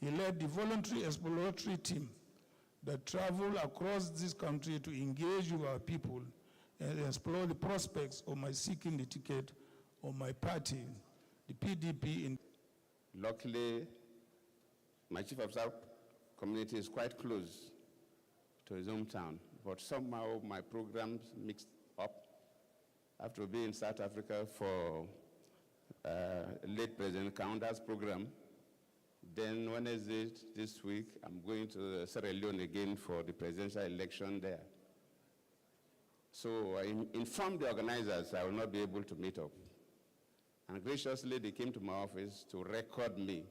He led the voluntary exploratory team that traveled across this country to engage with our people and explore the prospects of my seeking the ticket of my party, the PDP. Luckily, my chief of staff community is quite close to his hometown, but somehow my programs mixed up. I have to be in South Africa for late President Kaunda's program. Then Wednesday this week, I'm going to Sierra Leone again for the presidential election there. So I informed the organizers I will not be able to meet up. And graciously, they came to my office to record me.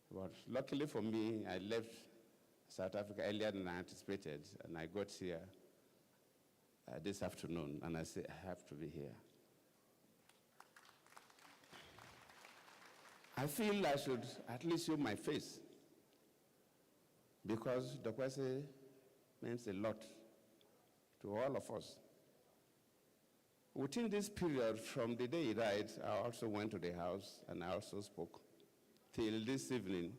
But luckily for me, I left South Africa earlier than I anticipated, and I got here this afternoon, and I said, I have to be here. I feel I should at least show my face, because Dokwese means a lot to all of us. Within this period, from the day he died, I also went to the house and I also spoke. Till this evening,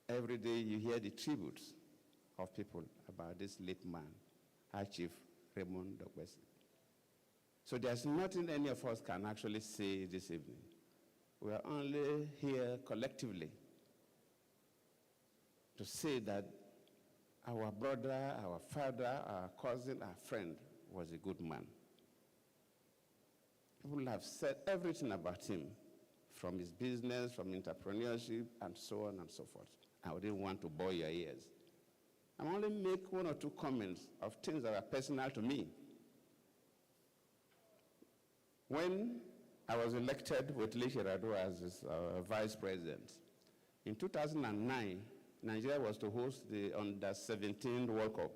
every day you hear the tributes of people about this late man, High Chief Raymond Dokwese. So there's nothing any of us can actually say this evening. We are only here collectively to say that our brother, our father, our cousin, our friend was a good man. People have said everything about him, from his business, from entrepreneurship, and so on and so forth. I didn't want to bore your ears. I only make one or two comments of things that are personal to me. When I was elected with Lee Shirado as his vice president, in 2009, Nigeria was to host the Under-17 World Cup.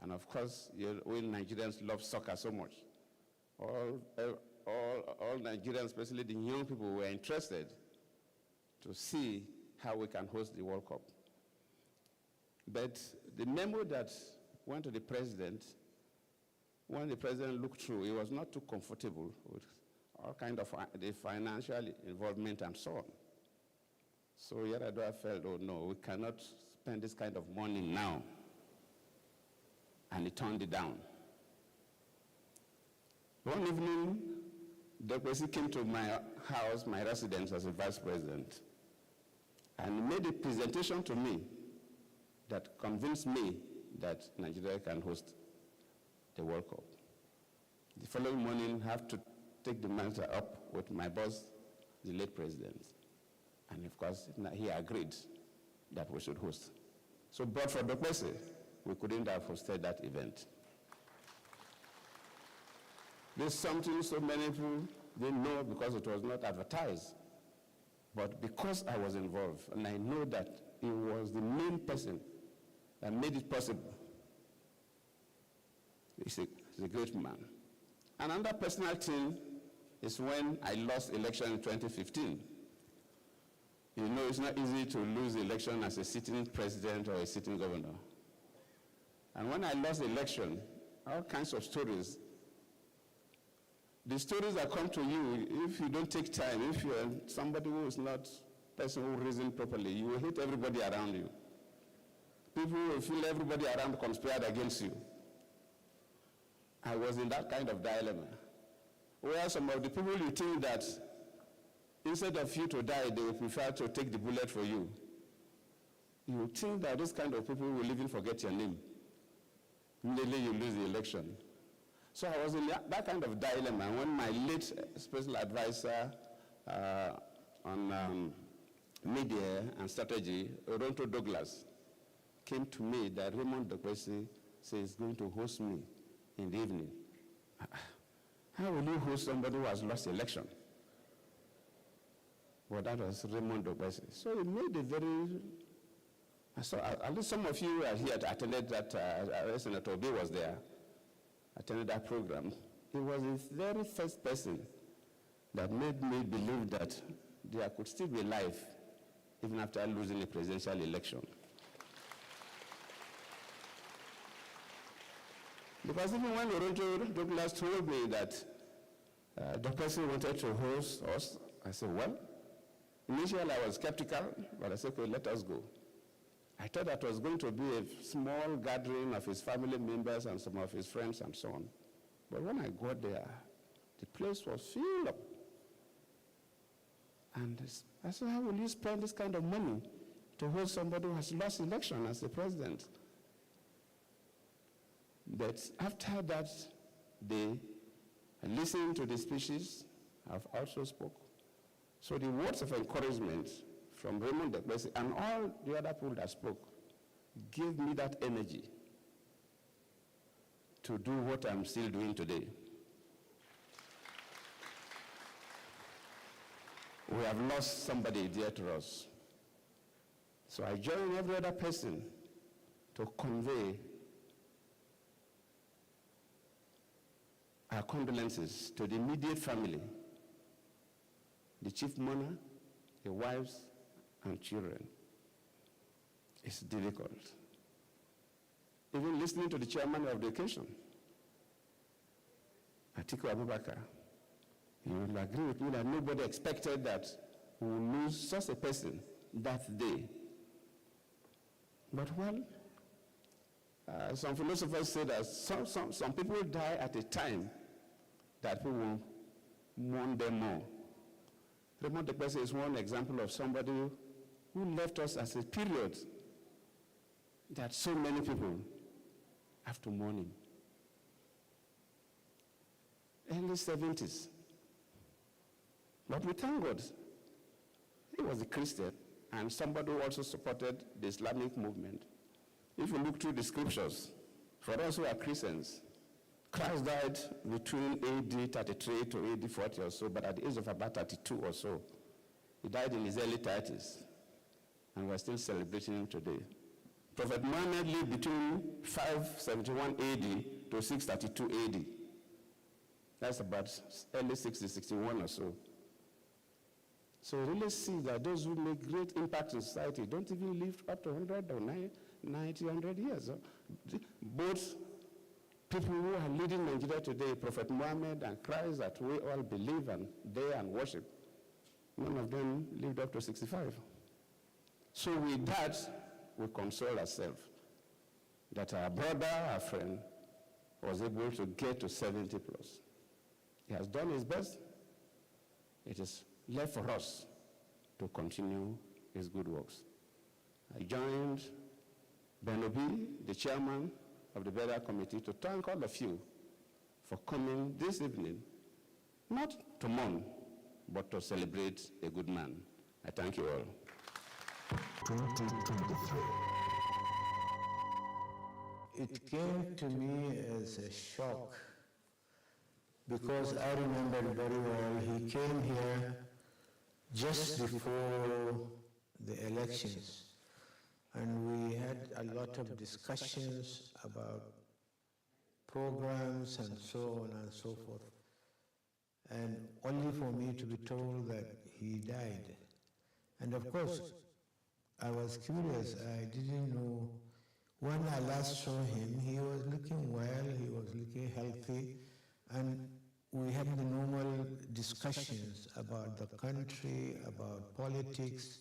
And of course, we Nigerians love soccer so much. All Nigerians, especially the young people, were interested to see how we can host the World Cup. But the memo that went to the president, when the president looked through, he was not too comfortable with all kind of the financial involvement and so on. So Yar'Adua felt, oh no, we cannot spend this kind of money now. And he turned it down. One evening, Dokwese came to my house, my residence as a vice president, and made a presentation to me that convinced me that Nigeria can host the World Cup. The following morning, I have to take the matter up with my boss, the late president. And of course, he agreed that we should host. So, but for Dokwese, we couldn't have hosted that event. There's something so many people didn't know because it was not advertised. But because I was involved, and I know that he was the main person that made it possible. He's a great man. Another personal thing is when I lost election in 2015. You know, it's not easy to lose election as a sitting president or a sitting governor. And when I lost the election, all kinds of stories. The stories that come to you, if you don't take time, if you're somebody who is not a person who reasons properly, you will hate everybody around you. People will feel everybody around conspired against you. I was in that kind of dilemma, where some of the people you think that instead of you to die, they will prefer to take the bullet for you. You think that this kind of people will even forget your name. Immediately you lose the election. So I was in that kind of dilemma when my late special advisor on media and strategy, Oronto Douglas, came to me that Raymond Dokwese says he's going to host me in the evening. How will you host somebody who has lost the election? Well, that was Raymond Dokwese. So he made a very, at least some of you are here to attended that, Senator Obi was there, attended that program. He was the very first person that made me believe that there could still be life even after losing a presidential election. Because even when Oronto Douglas told me that Dokwese wanted to host us, I said, well, Initially, I was skeptical, but I said, okay, let us go. I thought that was going to be a small gathering of his family members and some of his friends and so on. But when I got there, the place was filled up. And I said, how will you spend this kind of money to hold somebody who has lost election as the president? But after that, they listened to the speeches. I've also spoke. So the words of encouragement from Raymond Dekbesi and all the other people that spoke gave me that energy to do what I'm still doing today. We have lost somebody dear to us. So I join every other person to convey our condolences to the immediate family, the chief mourner, the wives, and children. It's difficult. Even listening to the chairman of the occasion, Atiku Abubakar, you will agree with me that nobody expected that we will lose such a person that day. But well, some philosophers say that some people die at a time that people will mourn them more. Raymond Dekbesi is one example of somebody who left us as a period that so many people have to mourn him. Early 70s. But we thank God. He was a Christian and somebody who also supported the Islamic movement. If you look through the scriptures, for us who are Christians, Christ died between AD 33 to AD 40 or so, but at the age of about 32 or so. He died in his early 30s, and we're still celebrating him today. Prophet Muhammad lived between 571 AD to 632 AD. That's about early 60, 61 or so. So we really see that those who make great impact in society don't even live up to 100 or 90, 100 years. Both people who are leading Nigeria today, Prophet Muhammad and Christ, that we all believe and dare and worship, none of them lived up to 65. So with that, we console ourselves that our brother, our friend, was able to get to 70 plus. He has done his best. It is left for us to continue his good works. I joined Ben Obi, the chairman of the burial committee, to thank all of you for coming this evening, not to mourn, but to celebrate a good man. I thank you all. 2023. It came to me as a shock because I remember very well he came here just before the elections, and we had a lot of discussions about programs and so on and so forth, and only for me to be told that he died. And of course, I was curious. I didn't know. When I last saw him, he was looking well, he was looking healthy, and we had the normal discussions about the country, about politics,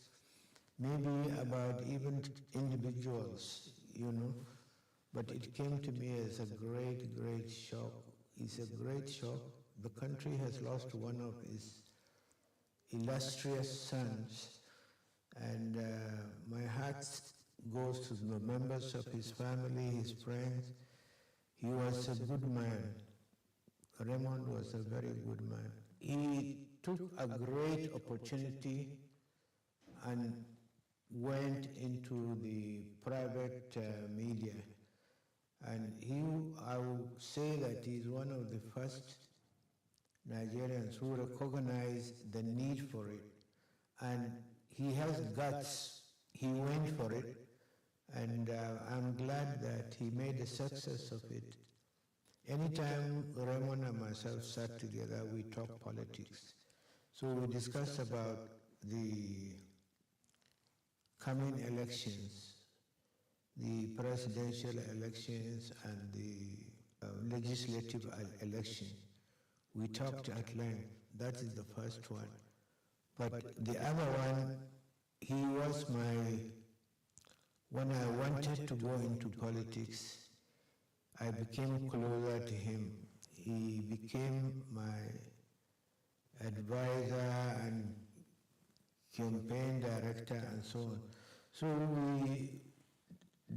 maybe about even individuals, you know. But it came to me as a great, great shock. It's a great shock. The country has lost one of its illustrious sons, and my heart goes to the members of his family, his friends. He was a good man. Raymond was a very good man. He took a great opportunity and went into the private media. And I would say that he's one of the first Nigerians who recognized the need for it. And he has guts. He went for it. And I'm glad that he made a success of it. Anytime Raymond and myself sat together, we talked politics. So we discussed about the coming elections, the presidential elections and the legislative election. We talked at length. That is the first one. But the other one, he was when I wanted to go into politics, I became closer to him. He became my advisor and campaign director and so on. So we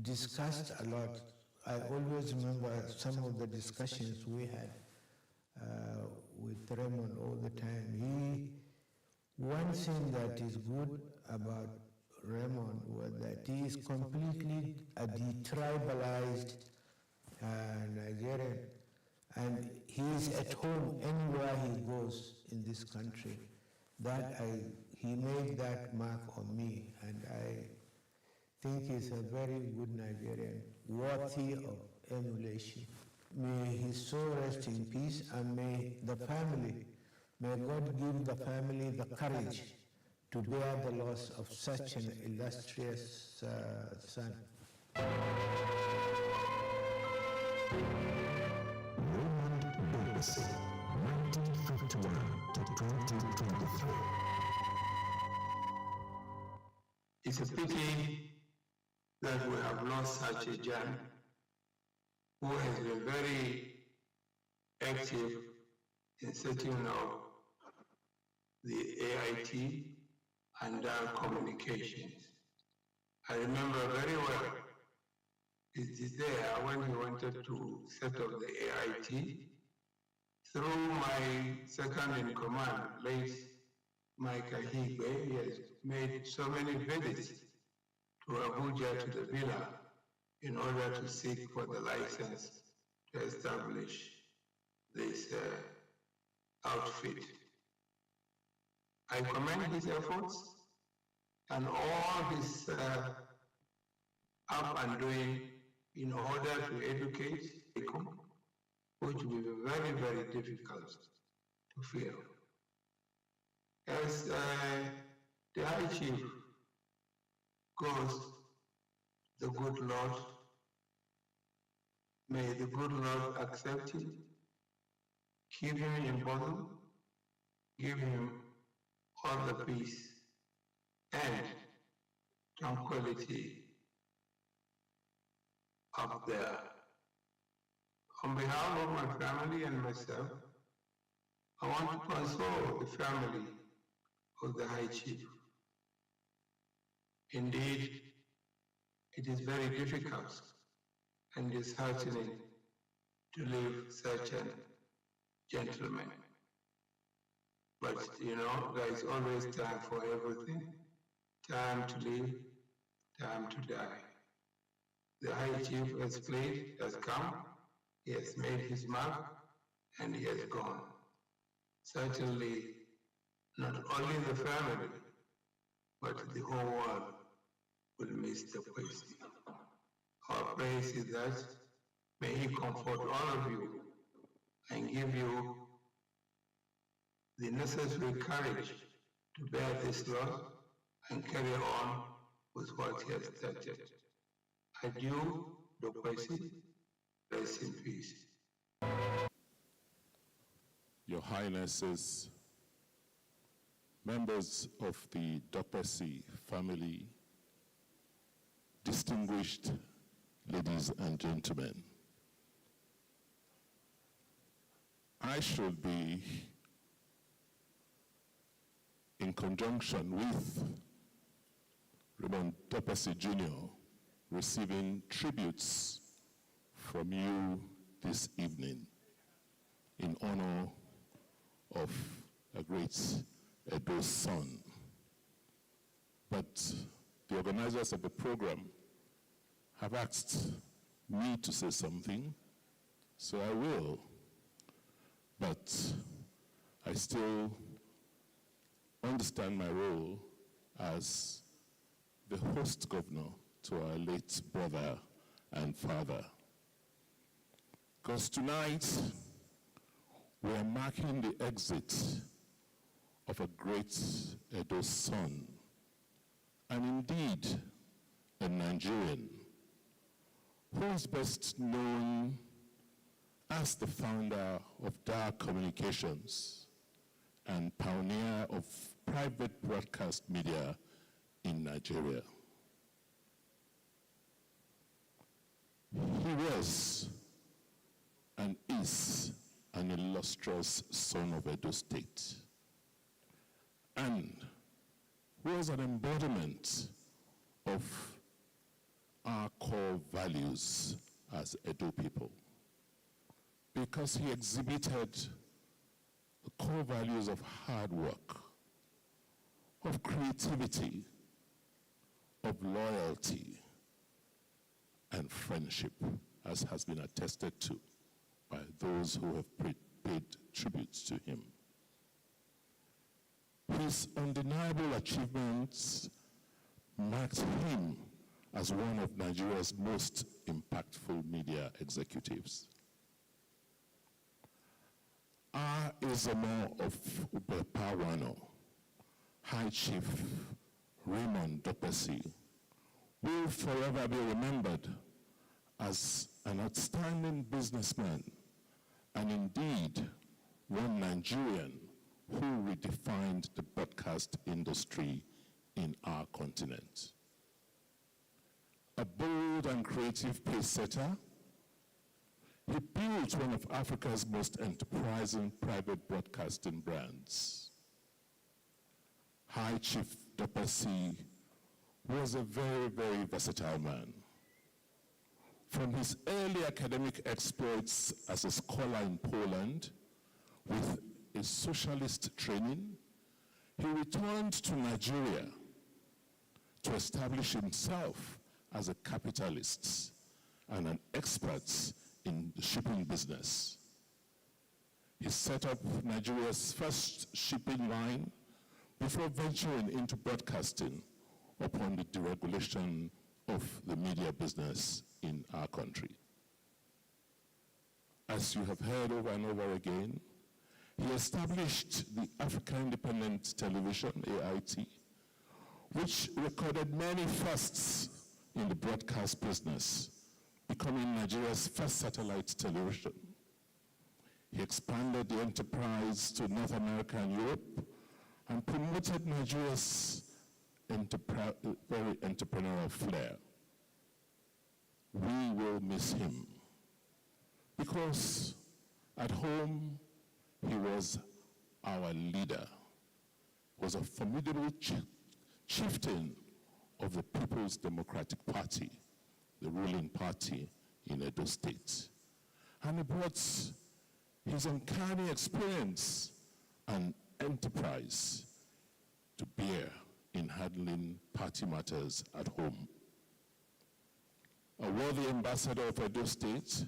discussed a lot. I always remember some of the discussions we had with Raymond all the time. One thing that is good about Raymond was that he is completely a detribalized Nigerian, and he is at home anywhere he goes in this country. He made that mark on me, and I think he's a very good Nigerian, worthy of emulation. May his soul rest in peace, and may God give the family the courage to bear the loss of such an illustrious son. Raymond Dobbasi, 1951 to 2023. It's a pity that we have lost such a giant who has been very active in setting up the AIT and communications. I remember very well, it is there when he wanted to set up the AIT. Through my second in command, late Mike Ahigwe, he has made so many visits to Abuja, to the villa, in order to seek for the license to establish this outfit. I commend his efforts and all his up and doing in order to educate, which will be very, very difficult to fill. As the High Chief goes, the good Lord, may the good Lord accept him, keep him in bosom, give him all the peace and tranquility up there. On behalf of my family and myself, I want to console the family of the High Chief. Indeed, it is very difficult and disheartening to leave such a gentleman. But you know, there is always time for everything. Time to live, time to die. The High Chief has played, has come, he has made his mark, and he has gone. Certainly, not only the family, but the whole world will miss the praise. Our praise is that may he comfort all of you and give you the necessary courage to bear this loss and carry on with what he has started. Adieu, Dokwesi, rest in peace. Your Highnesses, members of the Dokwesi family, distinguished ladies and gentlemen, I should be, in conjunction with Raymond Dobbasi Jr., receiving tributes from you this evening in honor of a great Edo son. But the organizers of the program have asked me to say something, so I will. But I still understand my role as the host governor to our late brother and father. Because tonight, we are marking the exit of a great Edo son, and indeed a Nigerian, who is best known as the founder of Dar Communications and pioneer of private broadcast media in Nigeria. He was and is an illustrious son of Edo State, and was an embodiment of our core values as Edo people, because he exhibited the core values of hard work, of creativity, of loyalty, and friendship, as has been attested to by those who have paid tributes to him. His undeniable achievements marked him as one of Nigeria's most impactful media executives. Our Izomo of Ubepawano, High Chief Raymond Dokpesi, will forever be remembered as an outstanding businessman and indeed one Nigerian who redefined the broadcast industry in our continent. A bold and creative pace-setter, he built one of Africa's most enterprising private broadcasting brands. High Chief Dokpesi was a very, very versatile man. From his early academic exploits as a scholar in Poland with a socialist training, he returned to Nigeria to establish himself as a capitalist and an expert in the shipping business. He set up Nigeria's first shipping line before venturing into broadcasting upon the deregulation of the media business in our country. As you have heard over and over again, he established the African Independent Television, AIT, which recorded many firsts in the broadcast business, becoming Nigeria's first satellite television. He expanded the enterprise to North America and Europe and promoted Nigeria's very entrepreneurial flair. We will miss him because at home he was our leader, was a formidable chieftain of the People's Democratic Party, the ruling party in Edo State. And he brought his uncanny experience and enterprise to bear in handling party matters at home. A worthy ambassador of Edo State,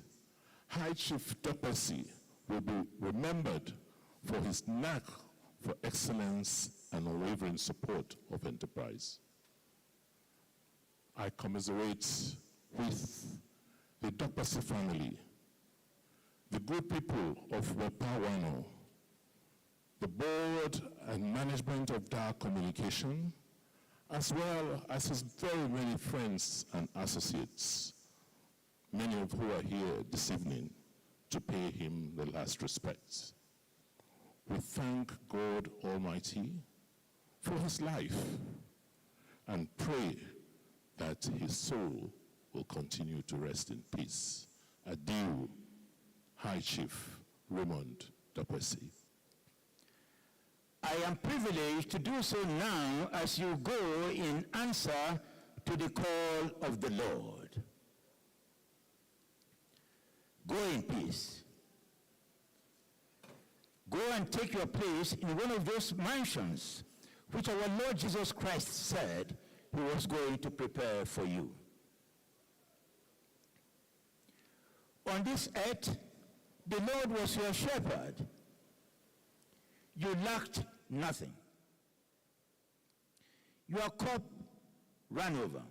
High Chief Dokpesi will be remembered for his knack for excellence and unwavering support of enterprise. I commiserate with the Dokpesi family, the good people of Wepawano, the board and management of Dar Communication, as well as his very many friends and associates, many of whom are here this evening to pay him the last respects. We thank God Almighty for his life and pray that his soul will continue to rest in peace. Adieu, High Chief Raymond Dokpesi. I am privileged to do so now as you go in answer to the call of the Lord. Go in peace. Go and take your place in one of those mansions which our Lord Jesus Christ said he was going to prepare for you. On this earth, the Lord was your shepherd. You lacked nothing. Your cup ran over.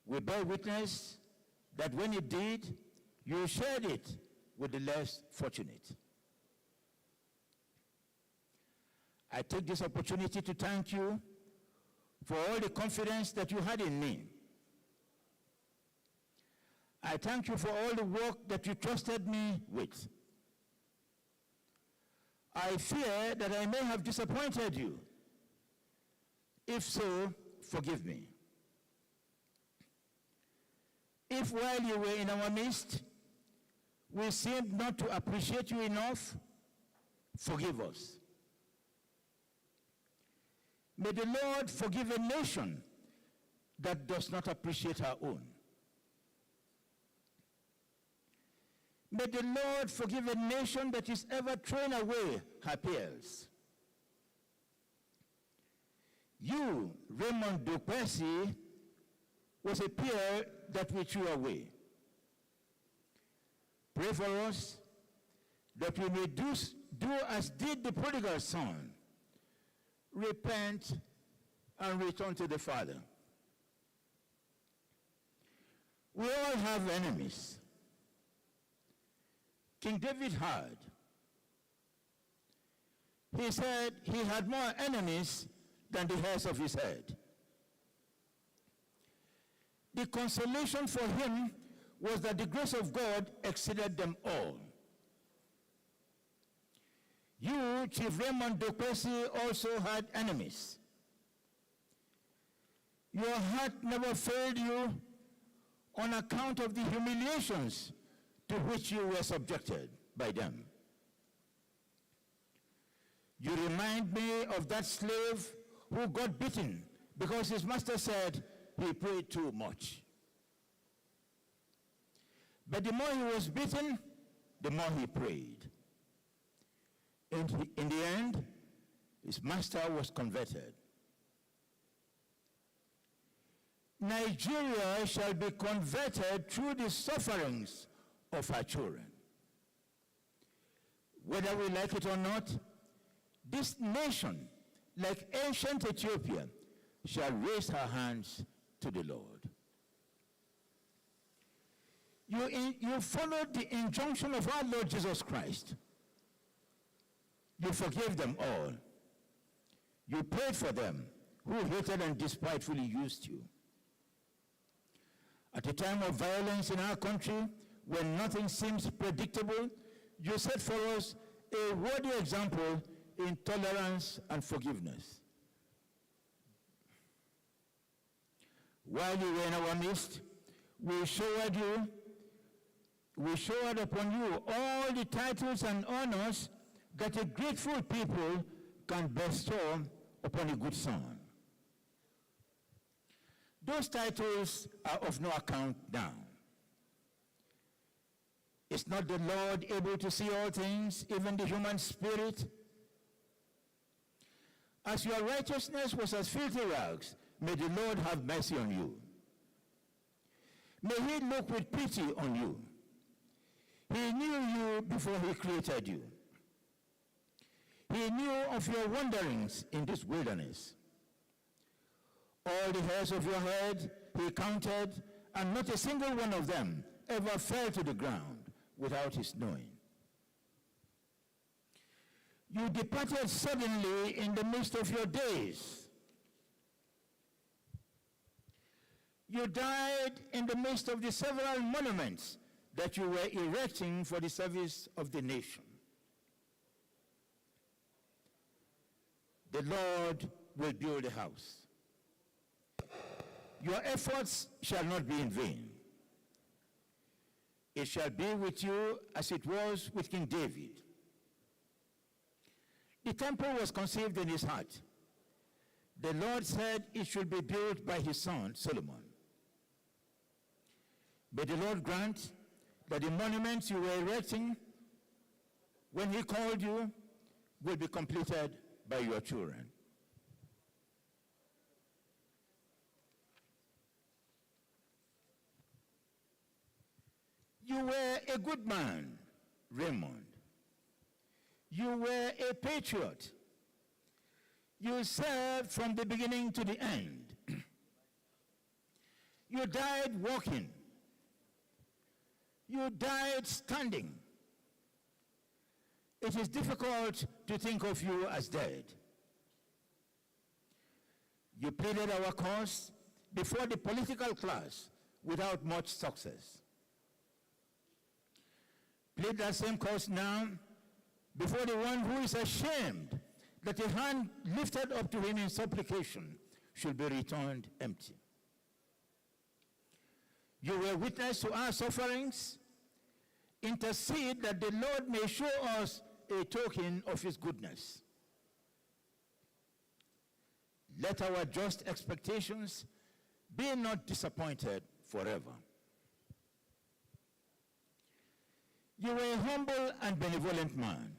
We bear witness that when it did, you shared it with the less fortunate. I take this opportunity to thank you for all the confidence that you had in me. I thank you for all the work that you trusted me with. I fear that I may have disappointed you. If so, forgive me. If while you were in our midst, we seemed not to appreciate you enough, forgive us. May the Lord forgive a nation that does not appreciate her own. May the Lord forgive a nation that is ever throwing away her peers. You, Raymond Duplessis, was a peer that we threw away. Pray for us that we may do as did the prodigal son, repent and return to the Father. We all have enemies. King David had. He said he had more enemies than the hairs of his head. The consolation for him was that the grace of God exceeded them all. You, Chief Raymond Duplessis, also had enemies. Your heart never failed you on account of the humiliations to which you were subjected by them. You remind me of that slave who got beaten because his master said he prayed too much. But the more he was beaten, the more he prayed. And in the end, his master was converted. Nigeria shall be converted through the sufferings of her children. Whether we like it or not, this nation, like ancient Ethiopia, shall raise her hands to the Lord. You followed the injunction of our Lord Jesus Christ. You forgave them all. You prayed for them who hated and despitefully used you. At a time of violence in our country, when nothing seems predictable, you set for us a worthy example in tolerance and forgiveness. While you were in our midst, we showered upon you all the titles and honors that a grateful people can bestow upon a good son. Those titles are of no account now. Is not the Lord able to see all things, even the human spirit? As your righteousness was as filthy rags, may the Lord have mercy on you. May he look with pity on you. He knew you before he created you. He knew of your wanderings in this wilderness. All the hairs of your head he counted, and not a single one of them ever fell to the ground without his knowing. You departed suddenly in the midst of your days. You died in the midst of the several monuments that you were erecting for the service of the nation. The Lord will build a house. Your efforts shall not be in vain. It shall be with you as it was with King David. The temple was conceived in his heart. The Lord said it should be built by his son, Solomon. May the Lord grant that the monuments you were erecting when he called you will be completed by your children. You were a good man, Raymond. You were a patriot. You served from the beginning to the end. You died walking. You died standing. It is difficult to think of you as dead. You pleaded our cause before the political class without much success. Plead that same cause now before the one who is ashamed that a hand lifted up to him in supplication should be returned empty. You were witness to our sufferings. Intercede that the Lord may show us a token of his goodness. Let our just expectations be not disappointed forever. You were a humble and benevolent man.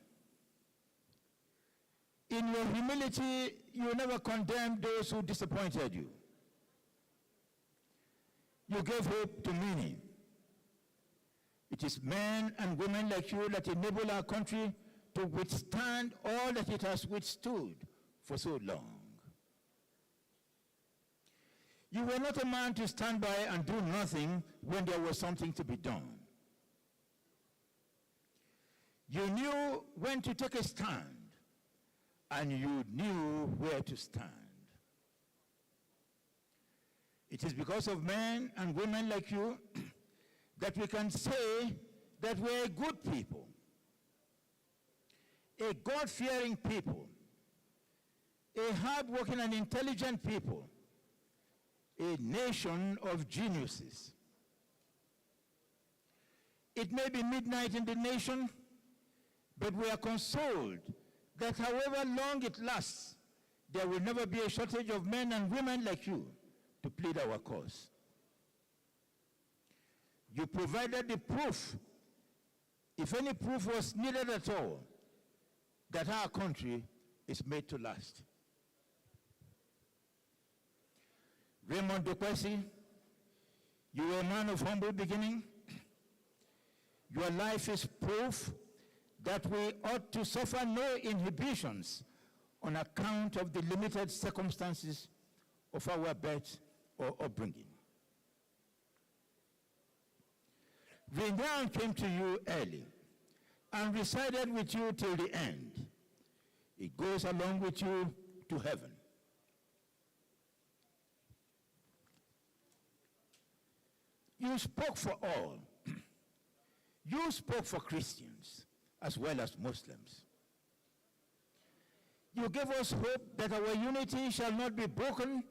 In your humility, you never condemned those who disappointed you. You gave hope to many. It is men and women like you that enable our country to withstand all that it has withstood for so long. You were not a man to stand by and do nothing when there was something to be done. You knew when to take a stand, and you knew where to stand. It is because of men and women like you that we can say that we're a good people, a God-fearing people, a hard-working and intelligent people, a nation of geniuses. It may be midnight in the nation, but we are consoled that however long it lasts, there will never be a shortage of men and women like you to plead our cause. You provided the proof, if any proof was needed at all, that our country is made to last. Raymond Duplessis, you were a man of humble beginning. Your life is proof that we ought to suffer no inhibitions on account of the limited circumstances of our birth or upbringing. Renown came to you early and resided with you till the end. It goes along with you to heaven. You spoke for all. You spoke for Christians as well as Muslims. You gave us hope that our unity shall not be broken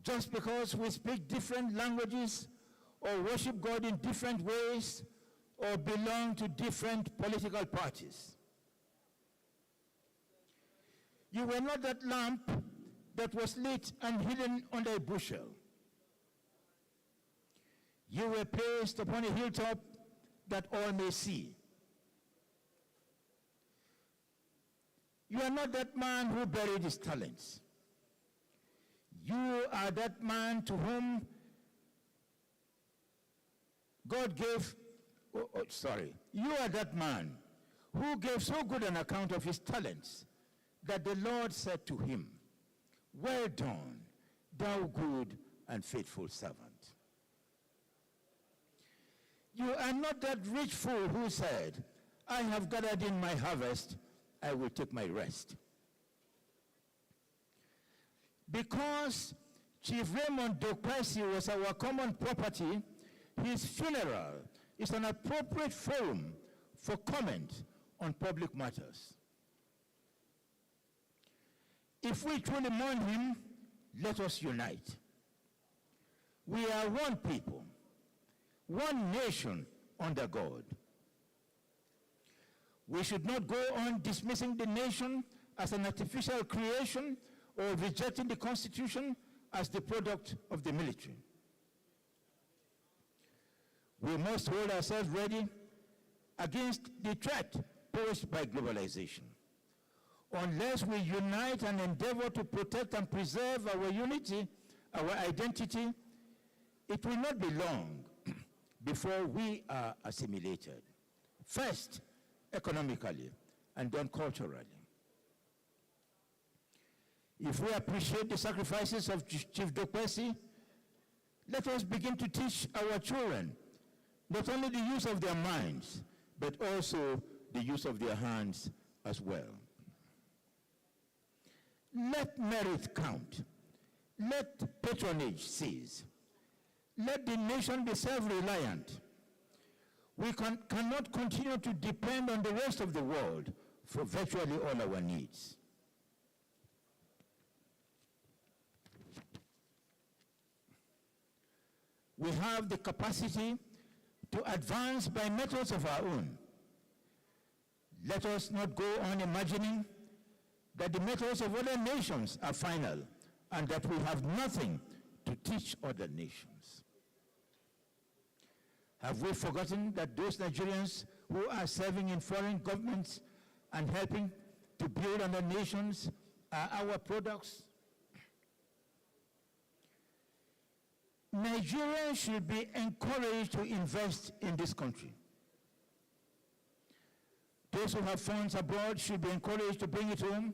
just because we speak different languages or worship God in different ways or belong to different political parties. You were not that lamp that was lit and hidden under a bushel. You were placed upon a hilltop that all may see. You are not that man who buried his talents. You are that man to whom God gave, you are that man who gave so good an account of his talents that the Lord said to him, "Well done, thou good and faithful servant." You are not that rich fool who said, "I have gathered in my harvest, I will take my rest." Because Chief Raymond Duplessis was our common property, his funeral is an appropriate forum for comment on public matters. If we truly mourn him, let us unite. We are one people, one nation under God. We should not go on dismissing the nation as an artificial creation or rejecting the Constitution as the product of the military. We must hold ourselves ready against the threat posed by globalization. Unless we unite and endeavor to protect and preserve our unity, our identity, it will not be long before we are assimilated. First, economically, and then culturally. If we appreciate the sacrifices of Chief Duplessis, let us begin to teach our children not only the use of their minds, but also the use of their hands as well. Let merit count. Let patronage cease. Let the nation be self-reliant. We cannot continue to depend on the rest of the world for virtually all our needs. We have the capacity to advance by methods of our own. Let us not go on imagining that the methods of other nations are final and that we have nothing to teach other nations. Have we forgotten that those Nigerians who are serving in foreign governments and helping to build other nations are our products? Nigerians should be encouraged to invest in this country. Those who have funds abroad should be encouraged to bring it home.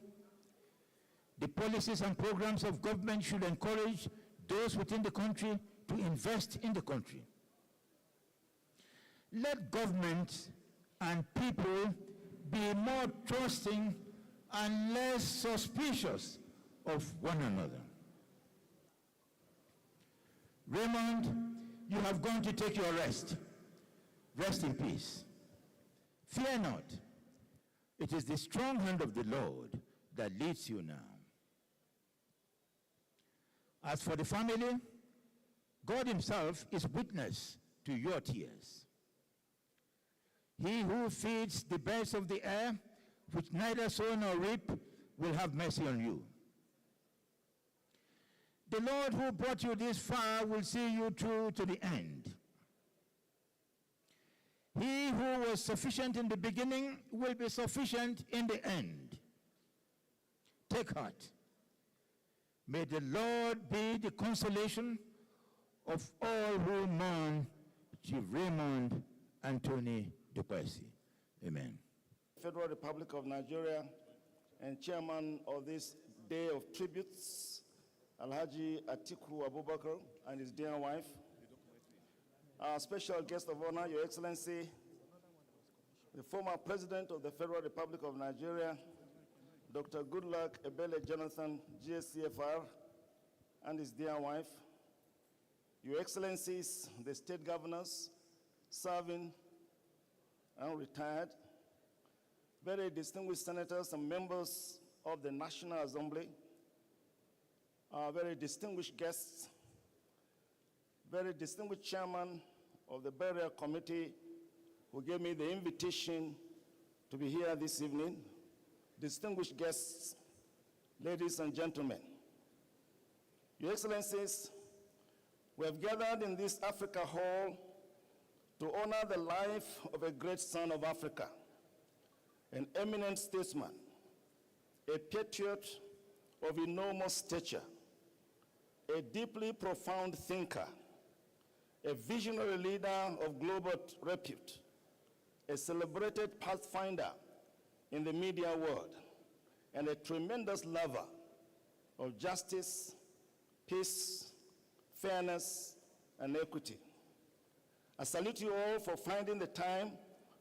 The policies and programs of government should encourage those within the country to invest in the country. Let government and people be more trusting and less suspicious of one another. Raymond, you have gone to take your rest. Rest in peace. Fear not. It is the strong hand of the Lord that leads you now. As for the family, God himself is witness to your tears. He who feeds the birds of the air, which neither sow nor reap, will have mercy on you. The Lord who brought you this far will see you through to the end. He who was sufficient in the beginning will be sufficient in the end. Take heart. May the Lord be the consolation of all who mourn Chief Raymond Anthony Duplessis. Amen. Federal Republic of Nigeria and chairman of this day of tributes, Alhaji Atiku Abubakar and his dear wife. Our special guest of honor, Your Excellency, the former President of the Federal Republic of Nigeria, Dr. Goodluck Ebele Jonathan, GSCFR, and his dear wife. Your Excellencies, the state governors, serving and retired, very distinguished senators and members of the National Assembly, our very distinguished guests, very distinguished chairman of the Burial Committee who gave me the invitation to be here this evening, distinguished guests, ladies and gentlemen. Your Excellencies, we have gathered in this Africa Hall to honor the life of a great son of Africa, an eminent statesman, a patriot of enormous stature, a deeply profound thinker, a visionary leader of global repute, a celebrated pathfinder in the media world, and a tremendous lover of justice, peace, fairness, and equity. I salute you all for finding the time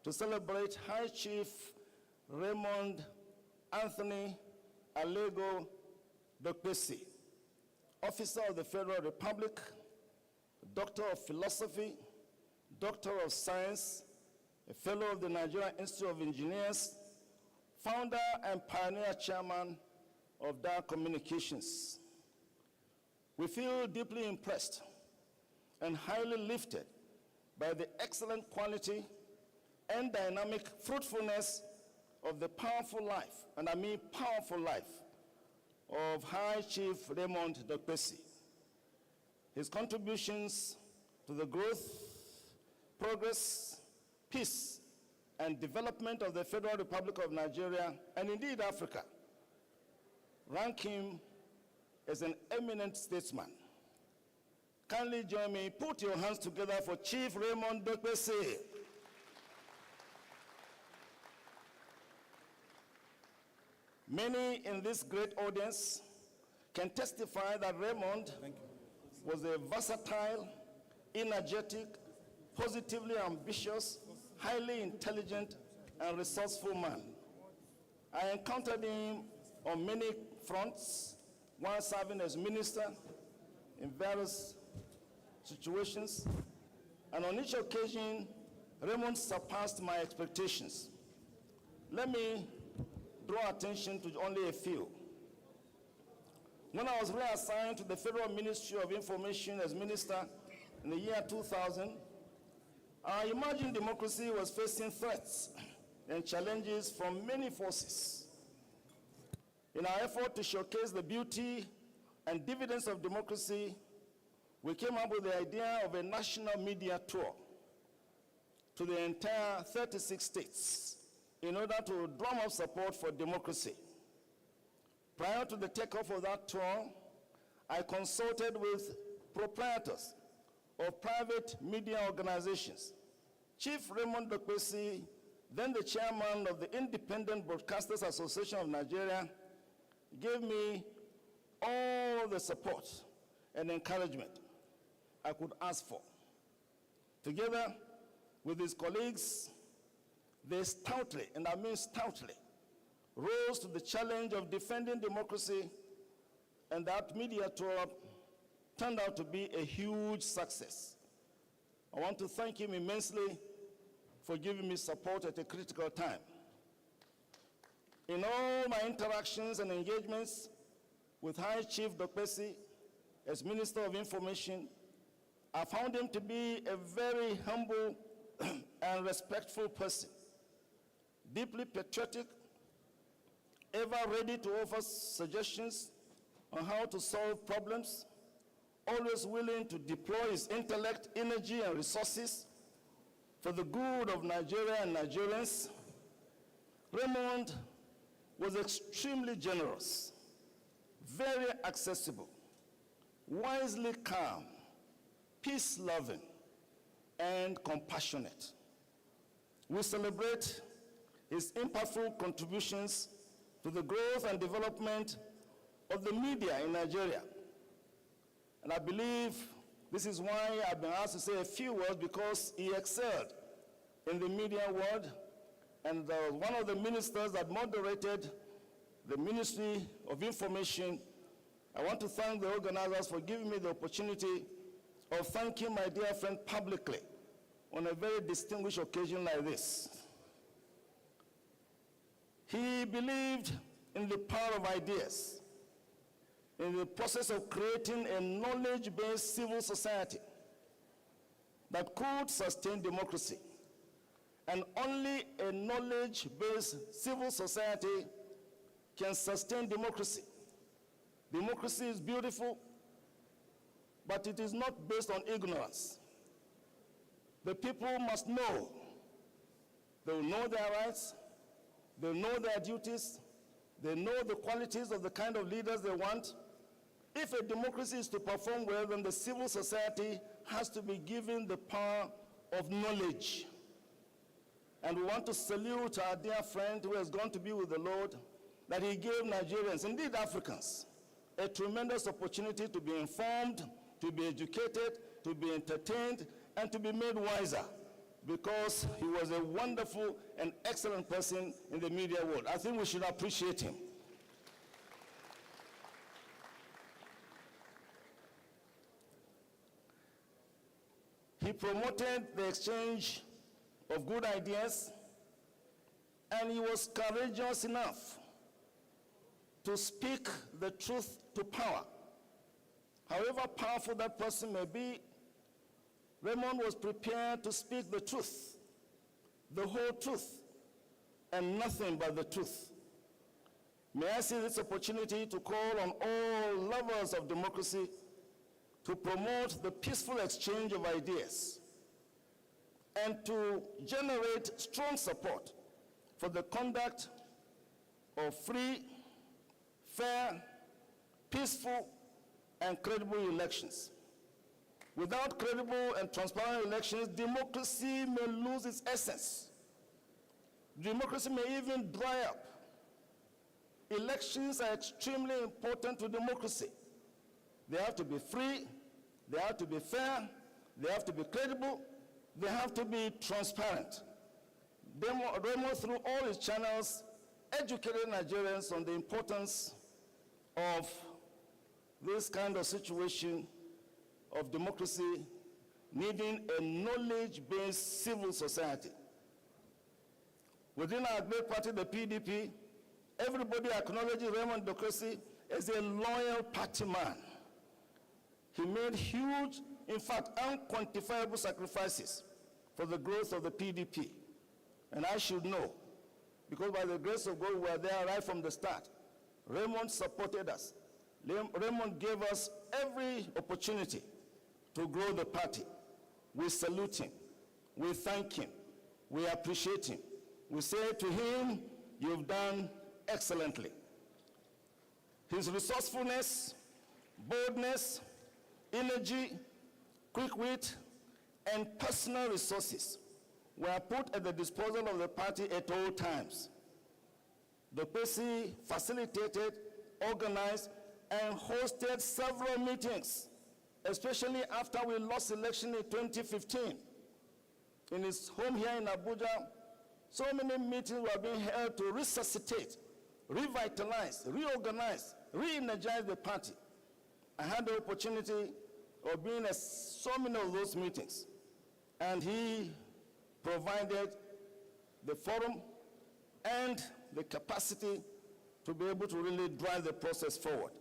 to celebrate High Chief Raymond Anthony Alego Duplessis, Officer of the Federal Republic, Doctor of Philosophy, Doctor of Science, a Fellow of the Nigerian Institute of Engineers, founder and pioneer chairman of Dar Communications. We feel deeply impressed and highly lifted by the excellent quality and dynamic fruitfulness of the powerful life, and I mean powerful life, of High Chief Raymond Duplessis. His contributions to the growth, progress, peace, and development of the Federal Republic of Nigeria, and indeed Africa, rank him as an eminent statesman. Kindly join me, put your hands together for Chief Raymond Duplessis. Many in this great audience can testify that Raymond was a versatile, energetic, positively ambitious, highly intelligent, and resourceful man. I encountered him on many fronts while serving as minister in various situations, and on each occasion, Raymond surpassed my expectations. Let me draw attention to only a few. When I was reassigned to the Federal Ministry of Information as minister in the year 2000, our emerging democracy was facing threats and challenges from many forces. In our effort to showcase the beauty and dividends of democracy, we came up with the idea of a national media tour to the entire 36 states in order to drum up support for democracy. Prior to the takeoff of that tour, I consulted with proprietors of private media organizations. Chief Raymond Dokwesi, then the chairman of the Independent Broadcasters Association of Nigeria, gave me all the support and encouragement I could ask for. Together with his colleagues, they stoutly, and I mean stoutly, rose to the challenge of defending democracy, and that media tour turned out to be a huge success. I want to thank him immensely for giving me support at a critical time. In all my interactions and engagements with High Chief Dokwesi as Minister of Information, I found him to be a very humble and respectful person, deeply patriotic, ever ready to offer suggestions on how to solve problems, always willing to deploy his intellect, energy, and resources for the good of Nigeria and Nigerians. Raymond was extremely generous, very accessible, wisely calm, peace-loving, and compassionate. We celebrate his impactful contributions to the growth and development of the media in Nigeria. And I believe this is why I've been asked to say a few words, because he excelled in the media world, and one of the ministers that moderated the Ministry of Information. I want to thank the organizers for giving me the opportunity of thanking my dear friend publicly on a very distinguished occasion like this. He believed in the power of ideas, in the process of creating a knowledge-based civil society that could sustain democracy. And only a knowledge-based civil society can sustain democracy. Democracy is beautiful, but it is not based on ignorance. The people must know. They will know their rights, they will know their duties, they know the qualities of the kind of leaders they want. If a democracy is to perform well, then the civil society has to be given the power of knowledge. And we want to salute our dear friend who has gone to be with the Lord, that he gave Nigerians, indeed Africans, a tremendous opportunity to be informed, to be educated, to be entertained, and to be made wiser, because he was a wonderful and excellent person in the media world. I think we should appreciate him. He promoted the exchange of good ideas, and he was courageous enough to speak the truth to power. However powerful that person may be, Raymond was prepared to speak the truth, the whole truth, and nothing but the truth. May I see this opportunity to call on all lovers of democracy to promote the peaceful exchange of ideas and to generate strong support for the conduct of free, fair, peaceful, and credible elections. Without credible and transparent elections, democracy may lose its essence. Democracy may even dry up. Elections are extremely important to democracy. They have to be free, they have to be fair, they have to be credible, they have to be transparent. Raymond, through all his channels, educated Nigerians on the importance of this kind of situation of democracy needing a knowledge-based civil society. Within our great party, the PDP, Everybody acknowledges Raymond Dokwesi as a loyal party man. He made huge, in fact, unquantifiable sacrifices for the growth of the PDP. And I should know, because by the grace of God, we were there right from the start. Raymond supported us. Raymond gave us every opportunity to grow the party. We salute him. We thank him. We appreciate him. We say to him, you've done excellently. His resourcefulness, boldness, energy, quick wit, and personal resources were put at the disposal of the party at all times. The PC facilitated, organized, and hosted several meetings, especially after we lost election in 2015. In his home here in Abuja, so many meetings were being held to resuscitate, revitalize, reorganize, re-energize the party. I had the opportunity of being at so many of those meetings, and he provided the forum and the capacity to be able to really drive the process forward.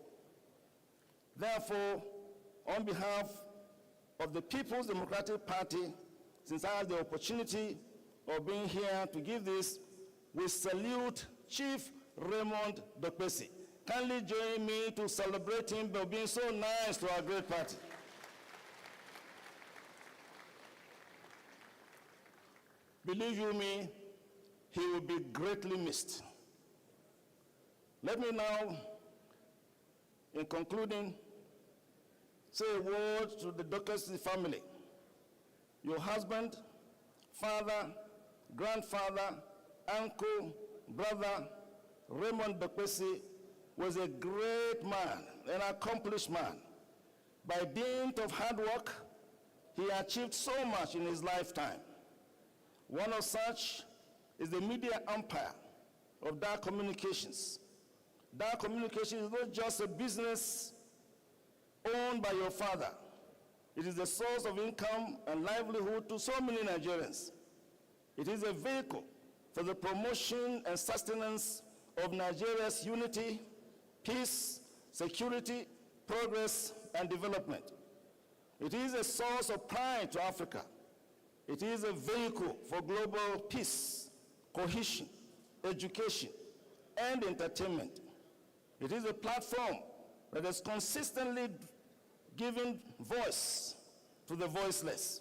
Therefore, on behalf of the People's Democratic Party, since I have the opportunity of being here to give this, we salute Chief Raymond Dokwesi. Kindly join me to celebrate him for being so nice to our great party. Believe you me, he will be greatly missed. Let me now, in concluding, say a word to the Dokwesi family. Your husband, father, grandfather, uncle, brother, Raymond Dokwesi was a great man, an accomplished man. By dint of hard work, he achieved so much in his lifetime. One of such is the media empire of Dark Communications. Dark Communications is not just a business owned by your father. It is the source of income and livelihood to so many Nigerians. It is a vehicle for the promotion and sustenance of Nigeria's unity, peace, security, progress, and development. It is a source of pride to Africa. It is a vehicle for global peace, cohesion, education, and entertainment. It is a platform that has consistently given voice to the voiceless.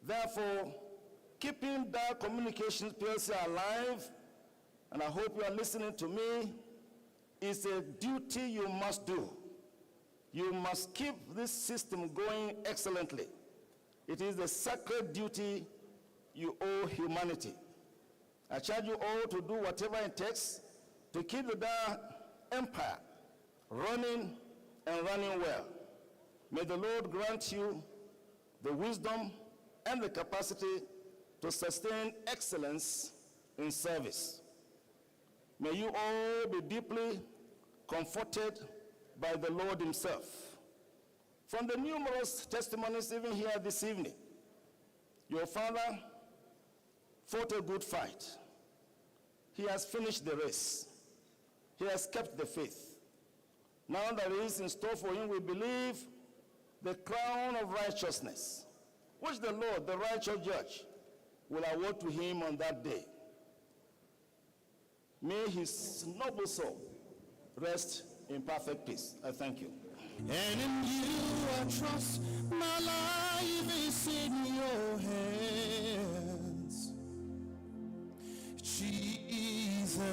Therefore, keeping Dark Communications PLC alive, and I hope you are listening to me, is a duty you must do. You must keep this system going excellently. It is a sacred duty you owe humanity. I charge you all to do whatever it takes to keep the Dark Empire running and running well. May the Lord grant you the wisdom and the capacity to sustain excellence in service. May you all be deeply comforted by the Lord himself. From the numerous testimonies even here this evening, your father fought a good fight. He has finished the race. He has kept the faith. Now there is in store for him, we believe, the crown of righteousness, which the Lord, the righteous judge, will award to him on that day. May his noble soul rest in perfect peace. I thank you. And in you I trust, my life is in your hands. Jesus,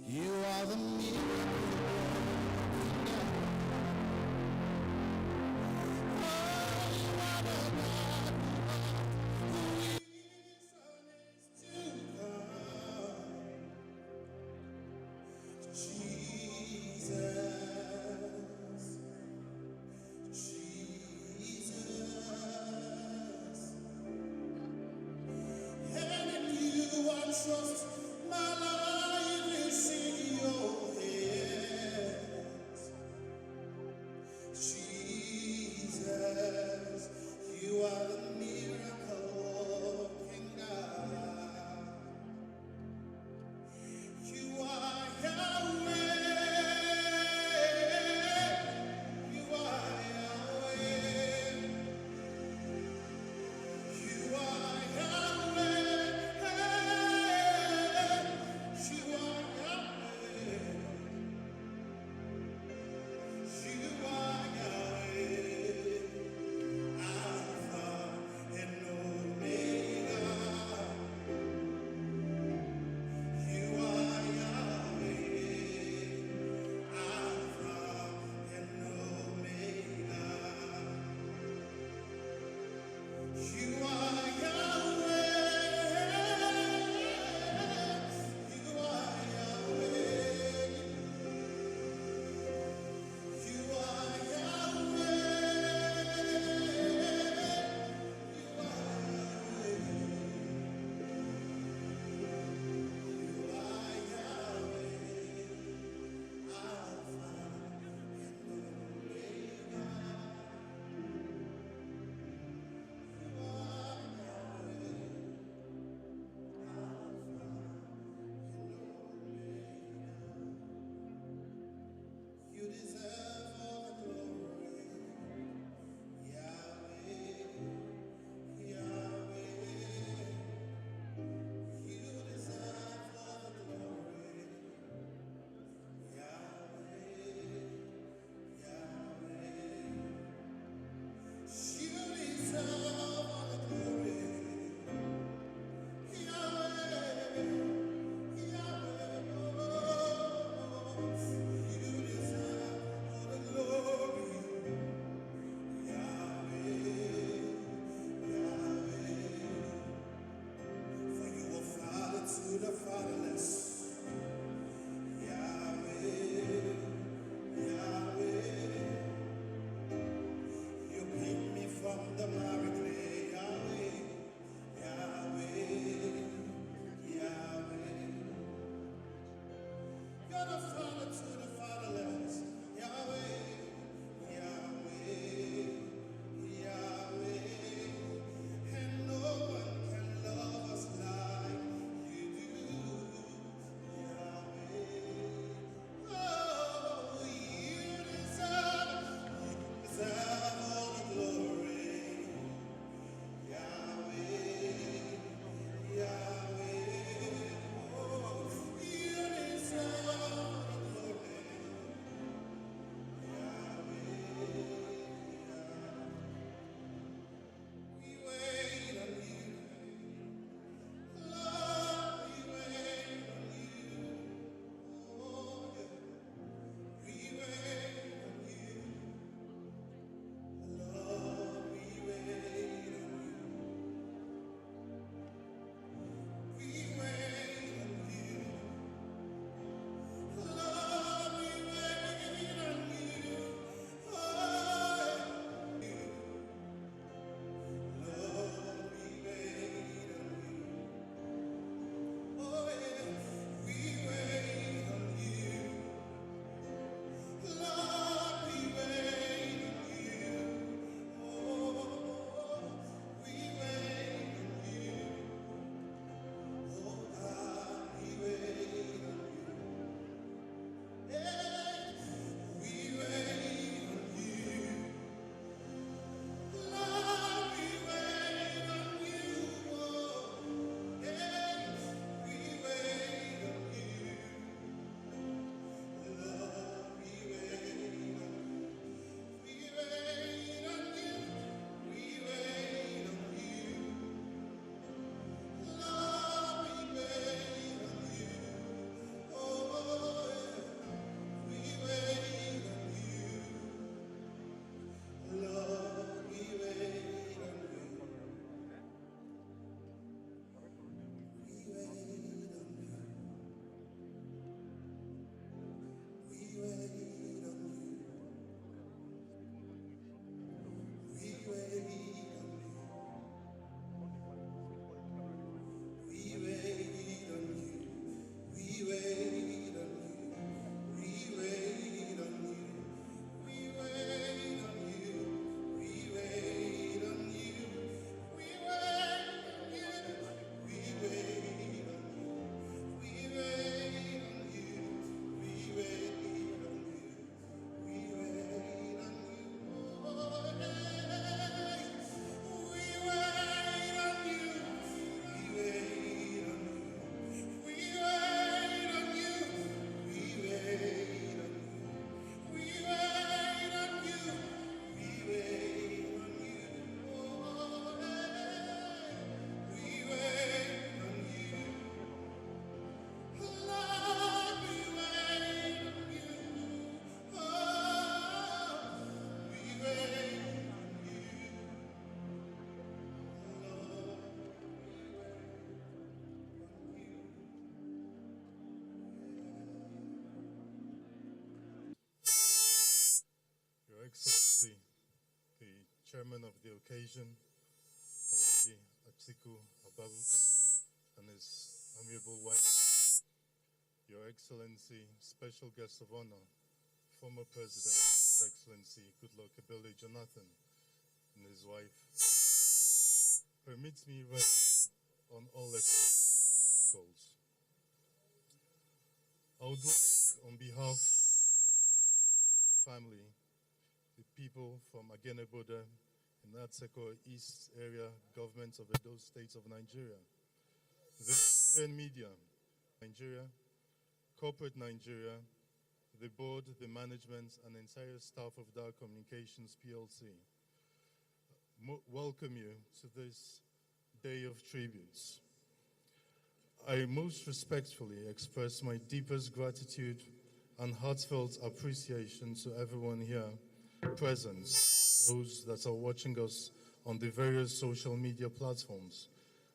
you are the miracle. chairman of the occasion, Alhaji Atiku Abubakar, and his amiable wife, Your Excellency, special guest of honor, former President, His Excellency Goodluck Ebele Jonathan, and his wife. Permit me rest on all established protocols. I would like, on behalf of the entire family, the people from Ageneboda in Atseko East Area Government of Edo State of Nigeria, the Nigerian media, Nigeria, corporate Nigeria, the board, the management, and entire staff of Dar Communications PLC. Welcome you to this day of tributes. I most respectfully express my deepest gratitude and heartfelt appreciation to everyone here present, those that are watching us on the various social media platforms,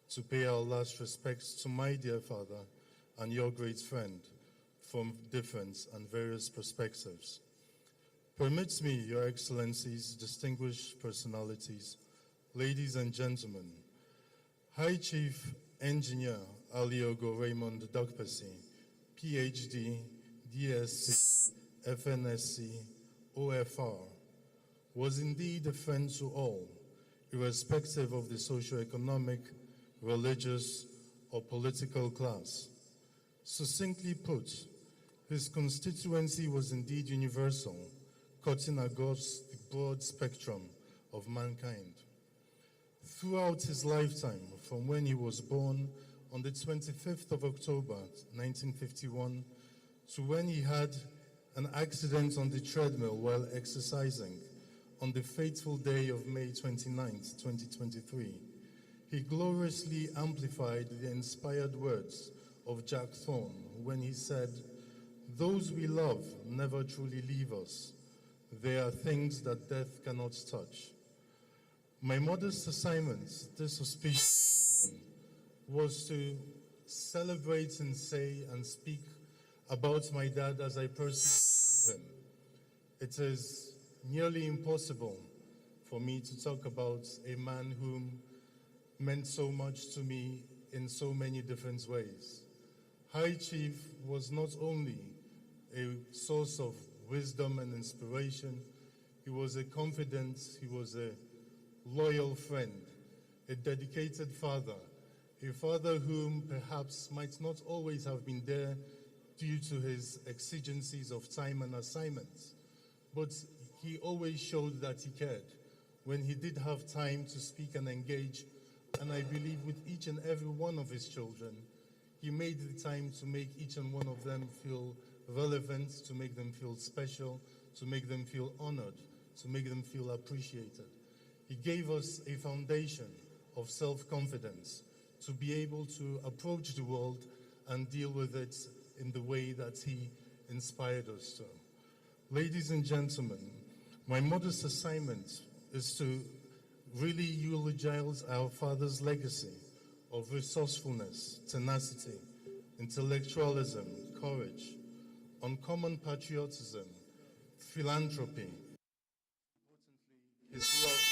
to pay our last respects to my dear father and your great friend from different and various perspectives. Permit me, Your Excellencies, distinguished personalities, ladies and gentlemen, High Chief Engineer Aliogo Raymond Dokpesi, PhD, DSc, FNSC, OFR, was indeed a friend to all, irrespective of the socio-economic, religious, or political class. Succinctly put, his constituency was indeed universal, cutting across the broad spectrum of mankind. Throughout his lifetime, from when he was born on the 25th of October, 1951, to when he had an accident on the treadmill while exercising on the fateful day of May 29th, 2023, he gloriously amplified the inspired words of Jack Thorne when he said, "Those we love never truly leave us. They are things that death cannot touch." My modest assignment this auspicious evening was to celebrate and say and speak about my dad as I personally know him. It is nearly impossible for me to talk about a man whom meant so much to me in so many different ways. High Chief was not only a source of wisdom and inspiration, he was a confidant, he was a loyal friend, a dedicated father, a father whom perhaps might not always have been there due to his exigencies of time and assignments, but he always showed that he cared. When he did have time to speak and engage, and I believe with each and every one of his children, he made the time to make each and one of them feel relevant, to make them feel special, to make them feel honored, to make them feel appreciated. He gave us a foundation of self-confidence to be able to approach the world and deal with it in the way that he inspired us to. Ladies and gentlemen, my modest assignment is to really eulogize our father's legacy of resourcefulness, tenacity, intellectualism, courage, uncommon patriotism, philanthropy, his love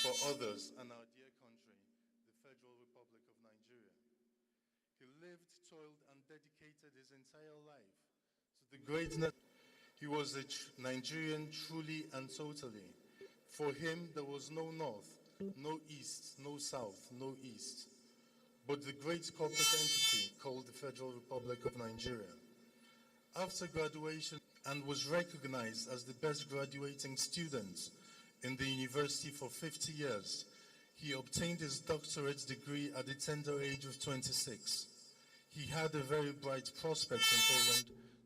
for others and our dear country, the Federal Republic of Nigeria. He lived, toiled, and dedicated his entire life to the greatness. He was a Nigerian truly and totally. For him, there was no north, no east, no south, no east, but the great corporate entity called the Federal Republic of Nigeria. After graduation, and was recognized as the best graduating student in the university for 50 years, he obtained his doctorate degree at the tender age of 26. He had a very bright prospect in Poland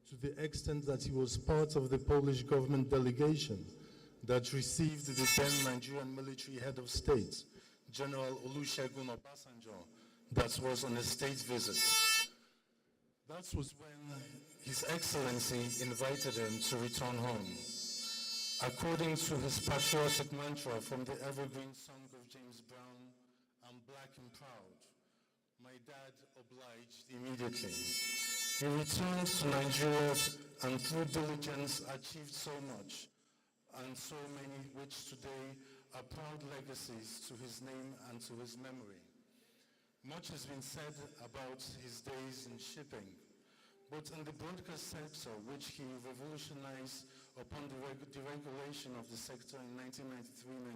to the extent that he was part of the Polish government delegation that received the then Nigerian military head of state, General Olusegun Obasanjo, that was on a state visit. That was when His Excellency invited him to return home. According to his patriotic mantra from the evergreen song of James Brown, "I'm black and proud," my dad obliged immediately. He returned to Nigeria and through diligence achieved so much, and so many which today are proud legacies to his name and to his memory. Much has been said about his days in shipping, but in the broadcast sector, which he revolutionized upon the deregulation of the sector in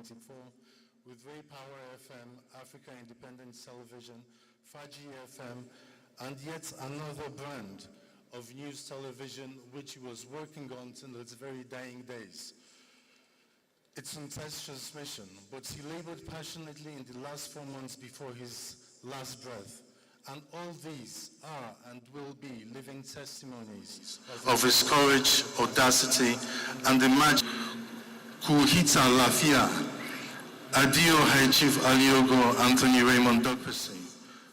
1993-94 with Ray Power FM, Africa Independent Television, Faji FM, and yet another brand of news television which he was working on till its very dying days. It's in test transmission, but he labored passionately in the last 4 months before his last breath. And all these are and will be living testimonies of his courage, audacity, and the magic. Kuhita Lafia, Adio High Chief Aliogo Anthony Raymond Dokpesi,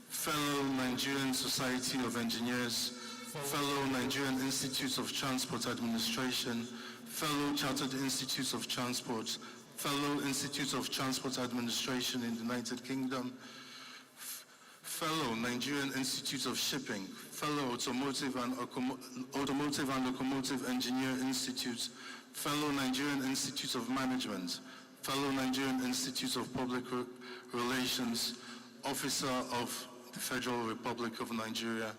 fellow Nigerian Society of Engineers, fellow Nigerian Institutes of Transport Administration, fellow Chartered Institutes of Transport, fellow Institutes of Transport Administration in the United Kingdom, fellow Nigerian Institute of Shipping, fellow Automotive and Locomotive Engineer Institute, fellow Nigerian Institute of Management, fellow Nigerian Institute of Public Relations, officer of the Federal Republic of Nigeria,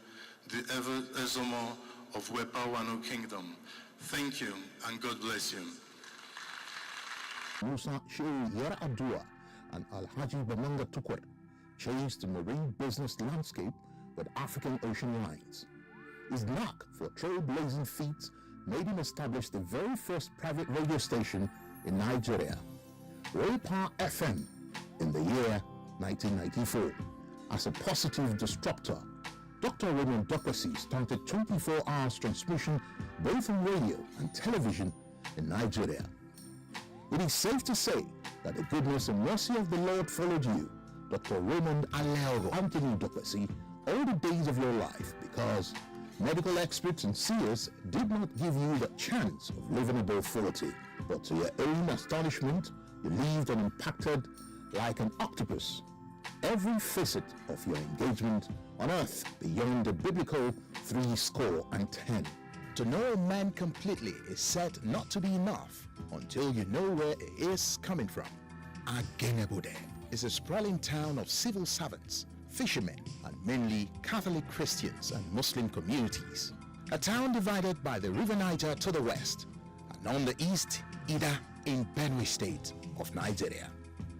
the Ever Ezomo of Wepawano Kingdom. Thank you, and God bless you. Musa Shehu Yara Abdua and Alhaji Bamanga Tukur changed the marine business landscape with African Ocean Lines. His knack for trailblazing feats made him establish the very first private radio station in Nigeria, Ray Power FM, in the year 1994. As a positive disruptor, Dr. Raymond Dokpesi started 24 hours transmission both on radio and television in Nigeria. It is safe to say that the goodness and mercy of the Lord followed you, Dr. Raymond Aleogo Anthony Dokpesi, all the days of your life, because medical experts and seers did not give you the chance of living above 40, but to your own astonishment, you lived and impacted like an octopus every facet of your engagement on earth beyond the biblical 70. To know a man completely is said not to be enough until you know where it is coming from. Agenebode is a sprawling town of civil servants, fishermen, and mainly Catholic Christians and Muslim communities. A town divided by the River Niger to the west, and on the east, Ida in Benue State of Nigeria.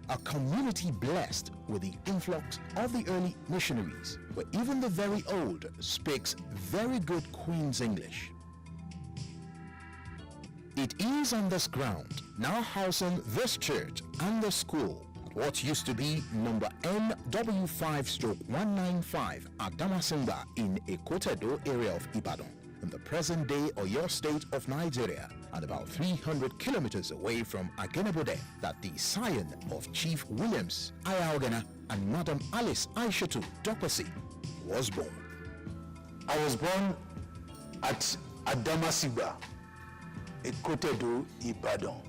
A community blessed with the influx of the early missionaries, where even the very old speaks very good Queen's English. It is on this ground, now housing this church and the school, at what used to be number NW5/195 at Damasinga in Ekotedo area of Ibadan, in the present-day Oyo State of Nigeria, and about 300 kilometers away from Agenebode, that the scion of Chief Williams Ayaogana and Madam Alice Aishatu Dokpesi was born. I was born at Adamasigba, Ekotedo, Ibadan,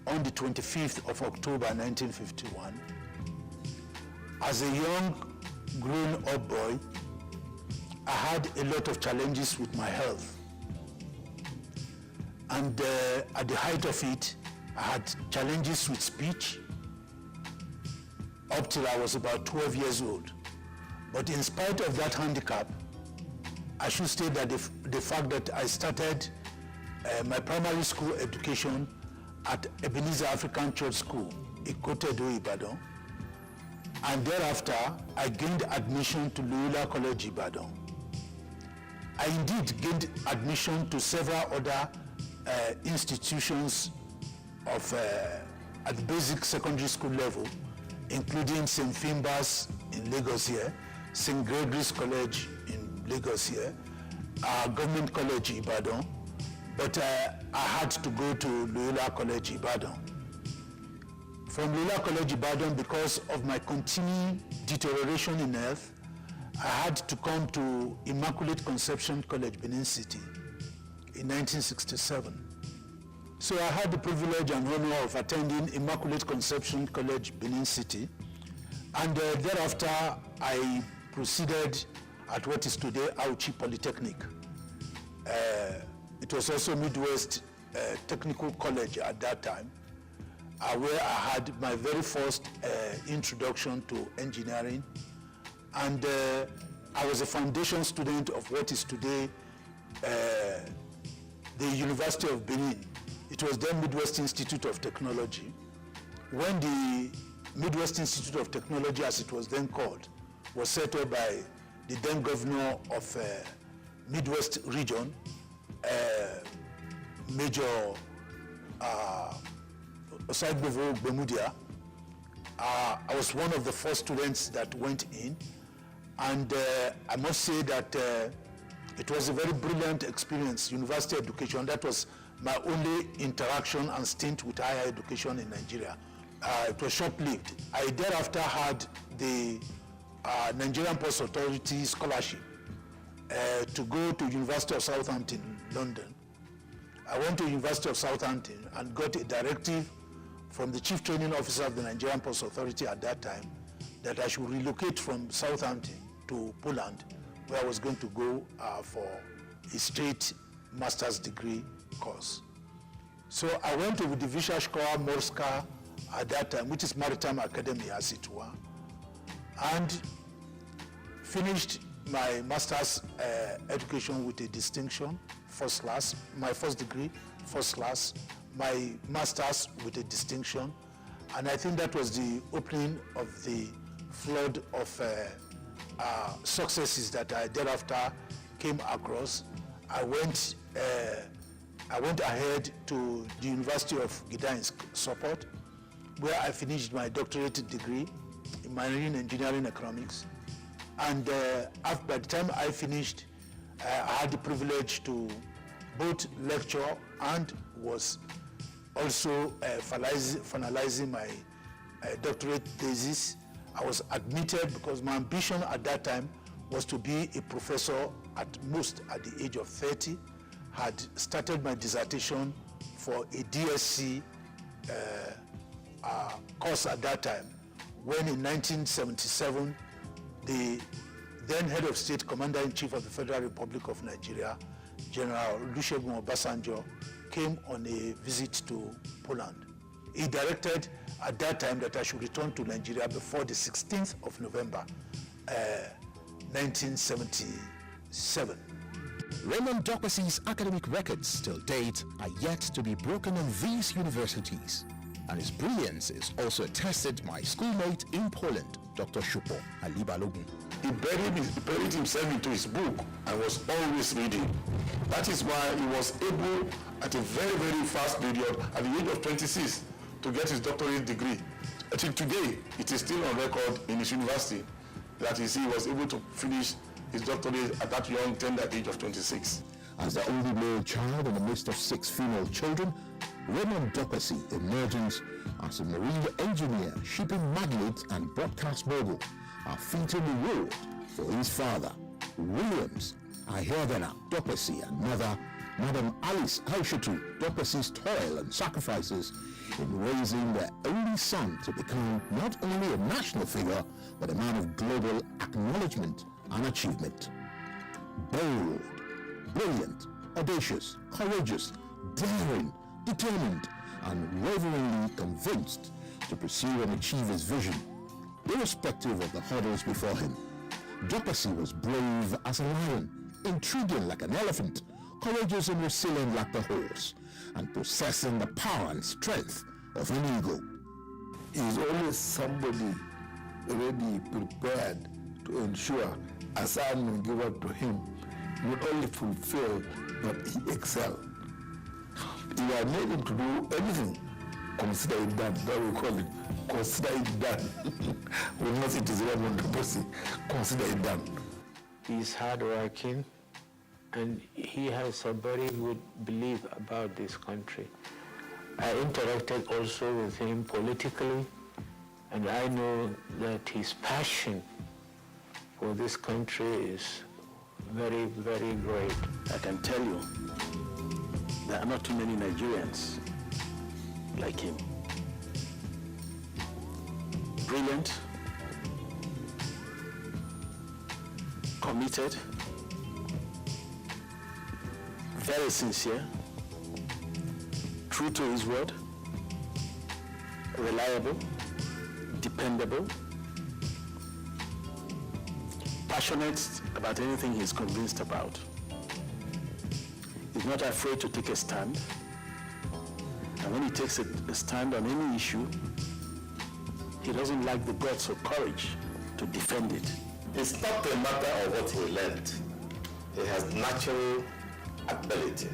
on the 25th of October 1951. As a young grown-up boy, I had a lot of challenges with my health. And at the height of it, I had challenges with speech up till I was about 12 years old. But in spite of that handicap, I should state that the fact that I started my primary school education at Ebenezer African Church School, Ikotedo, Ibadan, and thereafter I gained admission to Loyola College, Ibadan. I indeed gained admission to several other institutions of at the basic secondary school level, including St. Finbar's in Lagos here, St. Gregory's College in Lagos here, Government College Ibadan, but I had to go to Loyola College Ibadan. From Loyola College Ibadan, because of my continuing deterioration in health, I had to come to Immaculate Conception College, Benin City in 1967. So I had the privilege and honor of attending Immaculate Conception College, Benin City. And thereafter, I proceeded at what is today Auchi Polytechnic. It was also Midwest Technical College at that time. where I had my very first introduction to engineering. And I was a foundation student of what is today the University of Benin. It was then Midwest Institute of Technology. When the Midwest Institute of Technology, as it was then called, was set up by the then governor of Midwest region, Major Osagbevo Bemudia, I was one of the first students that went in, and I must say that it was a very brilliant experience, university education. That was my only interaction and stint with higher education in Nigeria. It was short-lived. I thereafter had the Nigerian Post Authority scholarship to go to University of Southampton, London. I went to University of Southampton and got a directive from the Chief Training Officer of the Nigerian Post Authority at that time that I should relocate from Southampton to Poland, where I was going to go for a straight master's degree course. So I went to the Wyższa Szkoła Morska at that time, which is Maritime Academy as it were, and finished my master's education with a distinction, first class, my first degree, first class, my master's with a distinction, and I think that was the opening of the flood of successes that I thereafter came across. I went ahead to the University of Gdańsk, Sopot, where I finished my doctorate degree in marine engineering economics. And by the time I finished, I had the privilege to both lecture and was also finalizing my doctorate thesis. I was admitted because my ambition at that time was to be a professor at most at the age of 30. Had started my dissertation for a DSc course at that time, when in 1977, the then head of state, Commander-in-Chief of the Federal Republic of Nigeria, General Olusegun Obasanjo, came on a visit to Poland. He directed at that time that I should return to Nigeria before the 16th of November, 1977. Raymond Dokpesi's academic records till date are yet to be broken in these universities, and his brilliance is also attested by schoolmate in Poland, Dr. Shupo Ali Balogun. He buried himself into his book and was always reading. That is why he was able, at a very, very fast period, at the age of 26, to get his doctorate degree. Until today, it is still on record in his university that he was able to finish his doctorate at that young, tender age of 26. As the only male child in the midst of 6 female children, Raymond Dokpesi emerges as a marine engineer, shipping magnate and broadcast mogul, a fitting reward for his father, Williams Aherdana Dokpesi, and mother, Madam Alice Aishatu Dokpesi's toil and sacrifices in raising their only son to become not only a national figure, but a man of global acknowledgement and achievement. Bold, brilliant, audacious, courageous, daring, determined, unwaveringly convinced to pursue and achieve his vision, irrespective of the hurdles before him. Dokpesi was brave as a lion, intriguing like an elephant, courageous and resilient like the horse, and possessing the power and strength of an eagle. He is always somebody ready, prepared to ensure assignment given to him not only fulfill, but he excel. You are made him to do anything. Consider it done. That we call it. Consider it done. We will not say it is Raymond Dokpesi. Consider it done. He is hardworking, and he has a very good belief about this country. I interacted also with him politically, and I know that his passion for this country is very, very great. I can tell you, there are not too many Nigerians like him. Brilliant, committed, very sincere, true to his word, reliable, dependable, passionate about anything he's convinced about. He's not afraid to take a stand. And when he takes a stand on any issue, he doesn't lack the guts or courage to defend it. It's not a matter of what he learned. He has natural ability,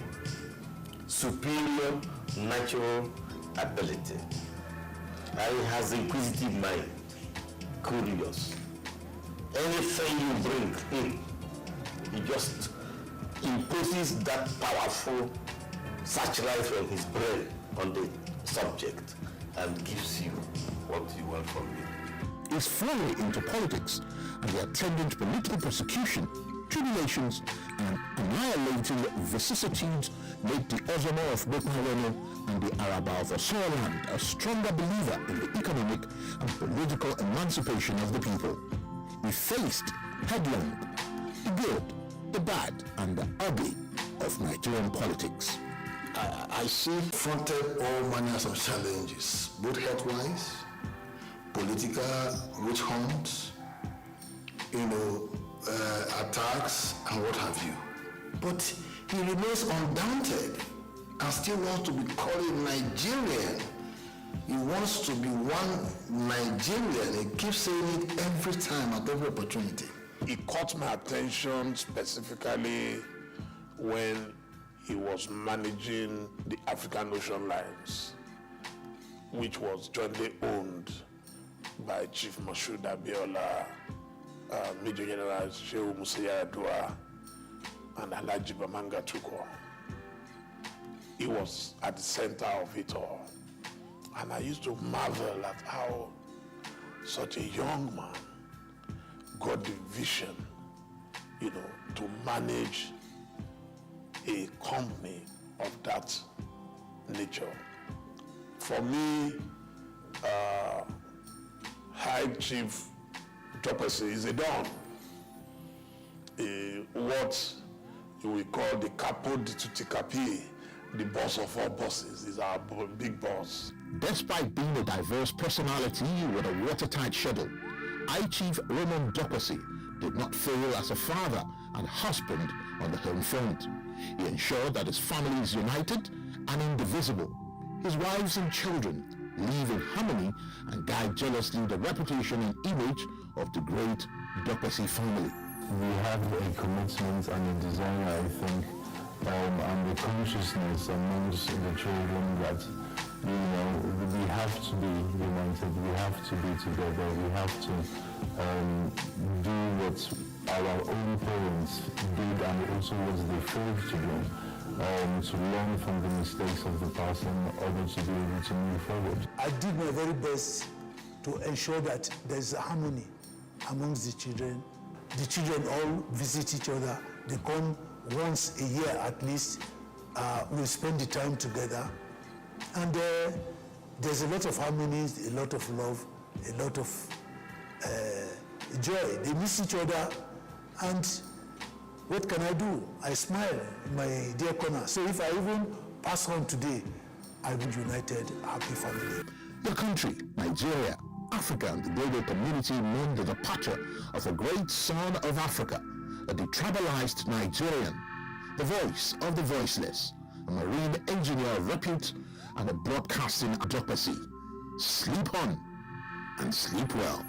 superior natural ability. And he has inquisitive mind, curious. Anything you bring him, he just imposes that powerful searchlight from his brain on the subject and gives you what you want from him. His foray into politics and the attendant political persecution, tribulations, and annihilating vicissitudes made the Ozomo of Bokaweno and the Araba of Osoland a stronger believer in the economic and political emancipation of the people. He faced headlong the good, the bad, and the ugly of Nigerian politics. I see fronted all manners of challenges, both health-wise, political witch hunts, attacks, and what have you. But he remains undaunted and still wants to be called a Nigerian. He wants to be one Nigerian. He keeps saying it every time, at every opportunity. He caught my attention specifically when he was managing the African Ocean Lines, which was jointly owned by Chief Moshood Abiola, Major General Shehu Musa Yar'Adua, and Alhaji Bamanga Tukur. He was at the center of it all. And I used to marvel at how such a young man got the vision, to manage a company of that nature. For me, High Chief Topesi is a don. What we call the capo di tutti capi, the boss of all bosses, is our big boss. Despite being a diverse personality with a watertight schedule, High Chief Raymond Dokpesi did not fail as a father and husband on the home front. He ensured that his family is united and indivisible. His wives and children live in harmony and guide jealously the reputation and image of the great Dokpesi family. We have a commitment and a desire, I think, and the consciousness amongst the children that, we have to be united, we have to be together, we have to do what our own parents did and also what they failed to do, to learn from the mistakes of the past in order to be able to move forward. I did my very best to ensure that there's harmony amongst the children. The children all visit each other. They come once a year at least. We spend the time together. And there's a lot of harmony, a lot of love, a lot of joy. They miss each other, and what can I do? I smile in my dear corner. So if I even pass on today, I will united, happy family. The country, Nigeria, Africa, and the global community mourn the departure of a great son of Africa, a detribalized Nigerian, the voice of the voiceless, a marine engineer of repute, and a broadcasting advocacy. Sleep on and sleep well.